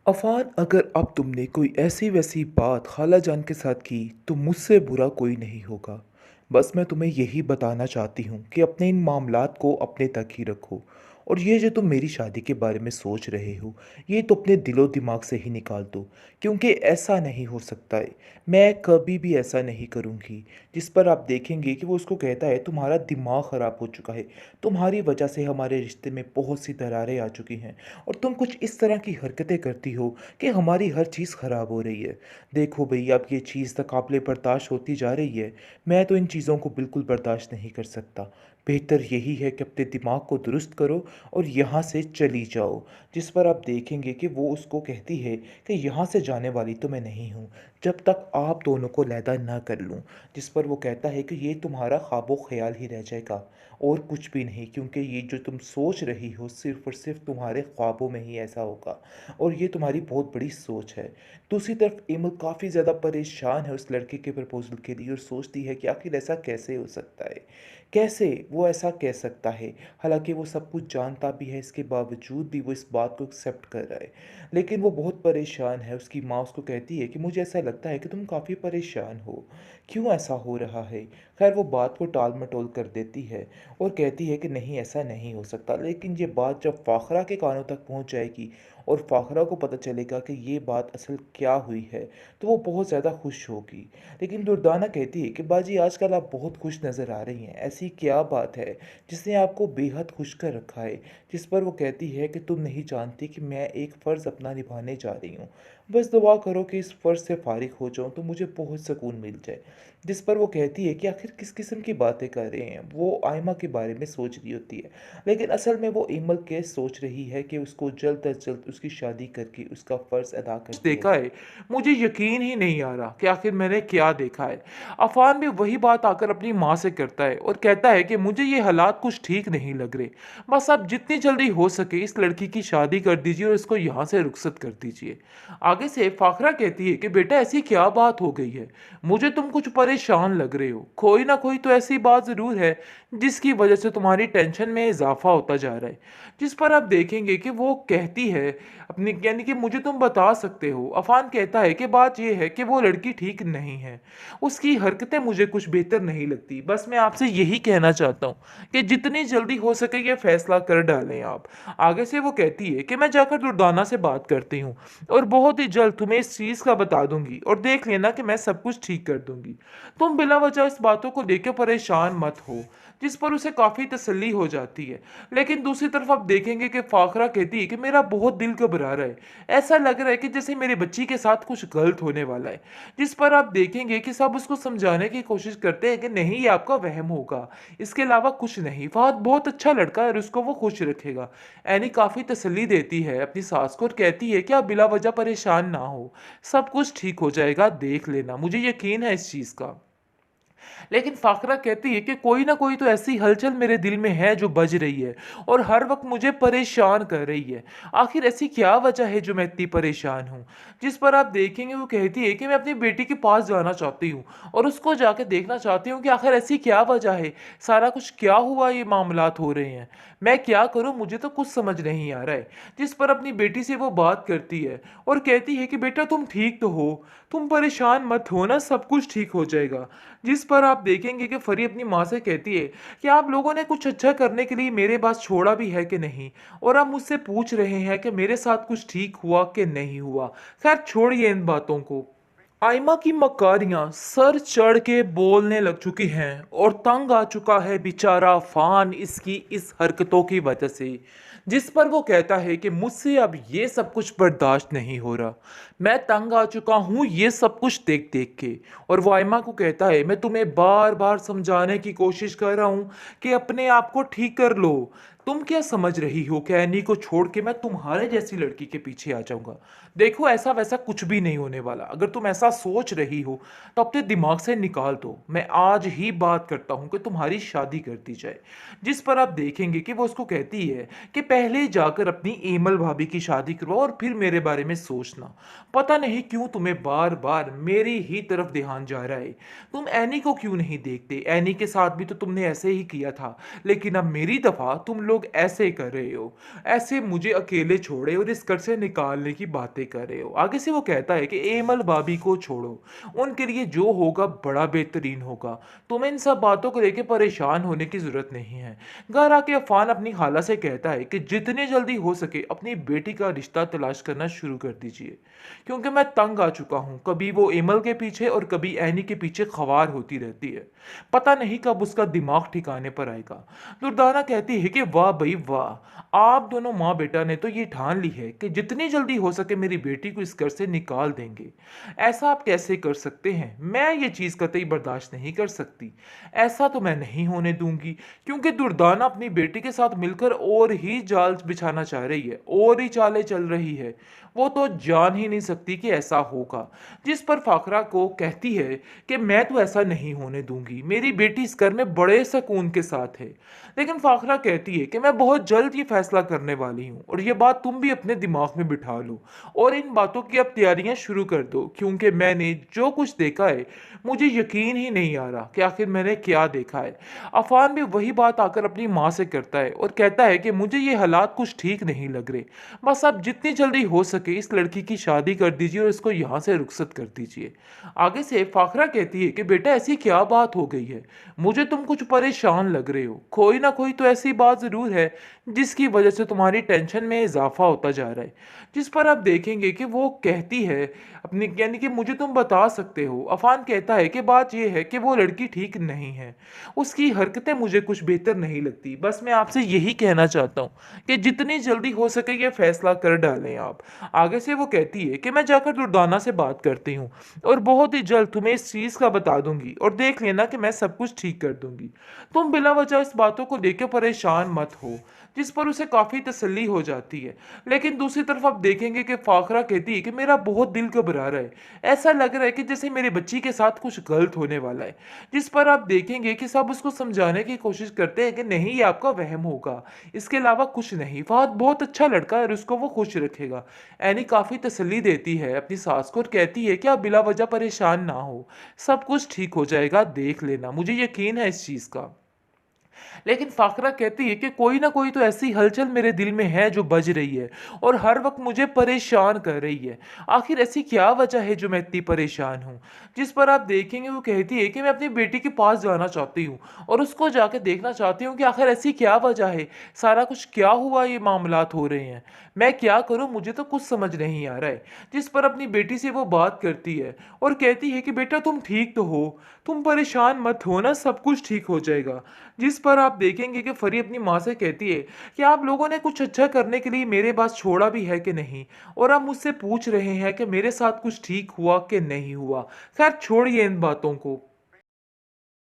अफ़ान, अगर अब तुमने कोई ऐसी वैसी बात खाला जान के साथ की तो मुझसे बुरा कोई नहीं होगा। बस मैं तुम्हें यही बताना चाहती हूँ कि अपने इन मामलात को अपने तक ही रखो। और ये जो तुम मेरी शादी के बारे में सोच रहे हो, ये तो अपने दिलो दिमाग से ही निकाल दो। क्योंकि ऐसा नहीं हो सकता है। मैं कभी भी ऐसा नहीं करूँगी। जिस पर आप देखेंगे कि वो उसको कहता है तुम्हारा दिमाग ख़राब हो चुका है। तुम्हारी वजह से हमारे रिश्ते में बहुत सी दरारें आ चुकी हैं। और तुम कुछ इस तरह की हरकतें करती हो कि हमारी हर चीज़ ख़राब हो रही है। देखो भई, अब ये चीज़ तो काबिल बर्दाश्त होती जा रही है। मैं तो इन चीज़ों को बिल्कुल बर्दाश्त नहीं कर सकता। बेहतर यही है कि अपने दिमाग को दुरुस्त करो और यहाँ से चली जाओ। जिस पर आप देखेंगे कि वो उसको कहती है कि यहाँ से जाने वाली तो मैं नहीं हूँ, जब तक आप दोनों को अलहदा ना कर लूँ। जिस पर वो कहता है कि ये तुम्हारा ख्वाबो ख़याल ही रह जाएगा और कुछ भी नहीं, क्योंकि ये जो तुम सोच रही हो सिर्फ़ और सिर्फ़ तुम्हारे ख्वाबों में ही ऐसा होगा। और ये तुम्हारी बहुत बड़ी सोच है। दूसरी तरफ एमल काफ़ी ज़्यादा परेशान है उस लड़के के प्रपोज़ल के लिए और सोचती है कि आखिर ऐसा कैसे हो सकता है? कैसे वो ऐसा कह सकता है? हालाँकि वो सब कुछ जानता भी है, इसके बावजूद भी वो इस बात को एक्सेप्ट कर रहा है। लेकिन वो बहुत परेशान है। उसकी माँ उसको कहती है कि मुझे ऐसा लगता है कि तुम काफ़ी परेशान हो। क्यों ऐसा हो रहा है? खैर, वो बात को टाल-मटोल कर देती है और कहती है कि नहीं, ऐसा नहीं हो सकता। लेकिन ये बात जब फ़ाखरा के कानों तक पहुँच जाएगी और फ़ाखरा को पता चलेगा कि ये बात असल क्या हुई है, तो वो बहुत ज़्यादा खुश होगी। लेकिन दुर्दाना कहती है कि बाजी, आजकल आप बहुत खुश नज़र आ रही हैं। ऐसी क्या बात है जिसने आपको बेहद खुश कर रखा है? जिस पर वो कहती है कि तुम नहीं जानती कि मैं एक फ़र्ज़ अपना निभाने जा रही हूँ। बस दुआ करो कि इस फ़र्ज़ से फ़ारिग हो जाऊँ तो मुझे बहुत सुकून मिल जाए। जिस पर वो कहती है कि आखिर किस किस्म की बातें कर रहे हैं? वो आयमा के बारे में सोच रही होती है। लेकिन असल में वो एमल के सोच रही है कि उसको जल्द अज जल्द उसकी शादी करके उसका फ़र्ज़ अदा कर दिया देखा जाए। है, मुझे यकीन ही नहीं आ रहा कि आखिर मैंने क्या देखा है। अफ़ान भी वही बात आकर अपनी माँ से करता है और कहता है कि मुझे ये हालात कुछ ठीक नहीं लग रहे। बस आप जितनी जल्दी हो सके इस लड़की की शादी कर दीजिए और इसको यहाँ से रुखसत कर दीजिए। आगे से फ़ाखरा कहती है कि बेटा, ऐसी क्या बात हो गई है? मुझे तुम कुछ परेशान लग रहे हो। कोई ना कोई तो ऐसी बात ज़रूर है जिसकी वजह से तुम्हारी टेंशन में इज़ाफ़ा होता जा रहा है। जिस पर आप देखेंगे कि वो कहती है अपनी, यानी कि मुझे तुम बता सकते हो। अफ़ान कहता है कि बात ये है कि वो लड़की ठीक नहीं है। उसकी हरकतें मुझे कुछ बेहतर नहीं लगती। बस मैं आपसे यही कहना चाहता हूँ कि जितनी जल्दी हो सके ये फ़ैसला कर डालें आप। आगे से वो कहती है कि मैं जाकर दुर्दाना से बात करती हूँ और बहुत ही जल्द तुम्हें इस चीज़ का बता दूँगी और देख लेना कि मैं सब कुछ ठीक कर दूँगी। तुम बिला वजह इस बातों को लेकर परेशान मत हो। जिस पर उसे काफ़ी तसल्ली हो जाती है। लेकिन दूसरी तरफ आप देखेंगे कि फ़ाखरा कहती है कि मेरा बहुत दिल घबरा रहा है। ऐसा लग रहा है कि जैसे मेरी बच्ची के साथ कुछ गलत होने वाला है। जिस पर आप देखेंगे कि सब उसको समझाने की कोशिश करते हैं कि नहीं, ये आपका वहम होगा। इसके अलावा कुछ नहीं। फ़हद बहुत अच्छा लड़का है और उसको वो खुश रखेगा। एनी काफ़ी तसल्ली देती है अपनी सास को और कहती है कि आप बिला वजह परेशान ना हो। सब कुछ ठीक हो जाएगा, देख लेना। मुझे यकीन है इस चीज़ का। लेकिन फ़ाखरा कहती है कि कोई ना कोई तो ऐसी हलचल मेरे दिल में है जो बज रही है और हर वक्त मुझे परेशान कर रही है। आखिर ऐसी क्या वजह है जो मैं इतनी परेशान हूँ? जिस पर आप देखेंगे वो कहती है कि मैं अपनी बेटी के पास जाना चाहती हूँ और उसको जाके देखना चाहती हूँ कि आखिर ऐसी क्या वजह है, सारा कुछ क्या हुआ, ये मामलात हो रहे हैं। मैं क्या करूँ, मुझे तो कुछ समझ नहीं आ रहा है। जिस पर अपनी बेटी से वो बात करती है और कहती है कि बेटा, तुम ठीक तो हो, तुम परेशान मत हो ना, सब कुछ ठीक हो जाएगा। जिस पर आप देखेंगे कि फरी अपनी माँ से कहती है कि आप लोगों ने कुछ अच्छा करने के लिए मेरे पास छोड़ा भी है कि नहीं, और आप मुझसे पूछ रहे हैं कि मेरे साथ कुछ ठीक हुआ कि नहीं हुआ। खैर, छोड़िए इन बातों को। आयमा की मकारियां सर चढ़ के बोलने लग चुकी हैं और तंग आ चुका है बेचारा फान इसकी इस हरकतों की वजह से। जिस पर वो कहता है कि मुझसे अब ये सब कुछ बर्दाश्त नहीं हो रहा। मैं तंग आ चुका हूँ ये सब कुछ देख देख के। और वो आयमा को कहता है, मैं तुम्हें बार बार समझाने की कोशिश कर रहा हूँ कि अपने आप को ठीक कर लो। तुम क्या समझ रही हो कि एनी को छोड़ के मैं तुम्हारे जैसी लड़की के पीछे आ जाऊंगा? देखो, ऐसा वैसा कुछ भी नहीं होने वाला। अगर तुम ऐसा सोच रही हो तो अपने दिमाग से निकाल दो। मैं आज ही बात करता हूँ कि तुम्हारी शादी कर दी जाए। जिस पर आप देखेंगे कि वो उसको कहती है कि पहले जाकर अपनी एमल भाभी की शादी करवाओ और फिर मेरे बारे में सोचना। पता नहीं क्यों तुम्हें बार बार मेरी ही तरफ ध्यान जा रहा है। तुम एनी को क्यों नहीं देखते? एनी के साथ भी तो तुमने ऐसे ही किया था। लेकिन अब मेरी दफा तुम लोग लोग ऐसे कर रहे हो, ऐसे मुझे अकेले छोड़े और इस घर से निकालने की बातें कर रहे हो। आगे से वो कहता है कि एमल भाभी को छोड़ो, उनके लिए जो होगा बड़ा बेहतरीन होगा, तुम्हें इन सब बातों को लेकर परेशान होने की जरूरत नहीं है। घर आके अफान अपनी खाला से कहता है कि जितनी जल्दी हो सके अपनी बेटी का रिश्ता तलाश करना शुरू कर दीजिए, क्योंकि मैं तंग आ चुका हूँ। कभी वो एमल के पीछे और कभी एनी के पीछे खवार होती रहती है, पता नहीं कब उसका दिमाग ठिकाने पर आएगा। दुर्दाना कहती है कि वाह भाई वाह, आप दोनों माँ बेटा ने तो ये ठान ली है कि जितनी जल्दी हो सके मेरी बेटी को इस घर से निकाल देंगे। ऐसा आप कैसे कर सकते हैं? मैं ये चीज़ कतई बर्दाश्त नहीं कर सकती। ऐसा तो मैं नहीं होने दूंगी, क्योंकि दुर्दाना अपनी बेटी के साथ मिलकर और ही जाल बिछाना चाह रही है, और ही चालें चल रही है। वो तो जान ही नहीं सकती कि ऐसा होगा। जिस पर फाखरा को कहती है कि मैं तो ऐसा नहीं होने दूंगी, मेरी बेटी इस घर में बड़े सुकून के साथ है। लेकिन फाखरा कहती है कि मैं बहुत जल्द ये फैसला करने वाली हूँ, और ये बात तुम भी अपने दिमाग में बिठा लो और इन बातों की अब तैयारियां शुरू कर दो, क्योंकि मैंने जो कुछ देखा है मुझे यकीन ही नहीं आ रहा कि आखिर मैंने क्या देखा है। अफान भी वही बात आकर अपनी माँ से करता है और कहता है कि मुझे ये हालात कुछ ठीक नहीं लग रहे, बस अब जितनी जल्दी हो सके इस लड़की की शादी कर दीजिए और इसको यहाँ से रुखसत कर दीजिए। आगे से फाखरा कहती है कि बेटा ऐसी क्या बात हो गई है, मुझे तुम कुछ परेशान लग रहे हो, कोई ना कोई तो ऐसी बात जरूर है जिसकी वजह से तुम्हारी टेंशन में इजाफा होता जा रहा है। जिस पर आप देखेंगे कि वो कहती है अपनी, यानी कि मुझे तुम बता सकते हो। अफान कहता है कि बात यह है कि वो लड़की ठीक नहीं है, उसकी हरकतें मुझे कुछ बेहतर नहीं लगती, बस मैं आपसे यही कहना चाहता हूँ कि जितनी जल्दी हो सके ये फैसला कर डालें आप। आगे से वो कहती है कि मैं जाकर दुर्दाना से बात करती हूँ और बहुत ही जल्द तुम्हें इस चीज़ का बता दूंगी, और देख लेना कि मैं सब कुछ ठीक कर दूंगी। तुम बिला वजह इस बातों को लेकर परेशान मत हो। जिस पर उसे काफ़ी तसल्ली हो जाती है। लेकिन दूसरी तरफ आप देखेंगे कि फाखरा कहती है कि मेरा बहुत दिल घबरा रहा है, ऐसा लग रहा है कि जैसे मेरी बच्ची के साथ कुछ गलत होने वाला है। जिस पर आप देखेंगे कि सब उसको समझाने की कोशिश करते हैं कि नहीं, ये आपका वहम होगा, इसके अलावा कुछ नहीं, फहद बहुत अच्छा लड़का है और उसको वो खुश रखेगा। एनी काफ़ी तसल्ली देती है अपनी सास को और कहती है कि आप बिला वजह परेशान ना हो, सब कुछ ठीक हो जाएगा, देख लेना, मुझे यकीन है इस चीज़ का। लेकिन फाखरा कहती है कि कोई ना कोई तो ऐसी हलचल मेरे दिल में है जो बज रही है और हर वक्त मुझे परेशान कर रही है। आखिर ऐसी क्या वजह है जो मैं इतनी परेशान हूँ? जिस पर आप देखेंगे वो कहती है कि मैं अपनी बेटी के पास जाना चाहती हूँ और उसको जाके देखना चाहती हूँ कि आखिर ऐसी क्या वजह है, सारा कुछ क्या हुआ, ये मामलात हो रहे हैं, मैं क्या करूँ, मुझे तो कुछ समझ नहीं आ रहा है। जिस पर अपनी बेटी से वो बात करती है और कहती है कि बेटा तुम ठीक तो हो, तुम परेशान मत हो ना, सब कुछ ठीक हो जाएगा। जिस पर आप देखेंगे कि फरी अपनी माँ से कहती है कि आप लोगों ने कुछ अच्छा करने के लिए मेरे पास छोड़ा भी है कि नहीं, और आप मुझसे पूछ रहे हैं कि मेरे साथ कुछ ठीक हुआ कि नहीं हुआ। खैर छोड़िए इन बातों को,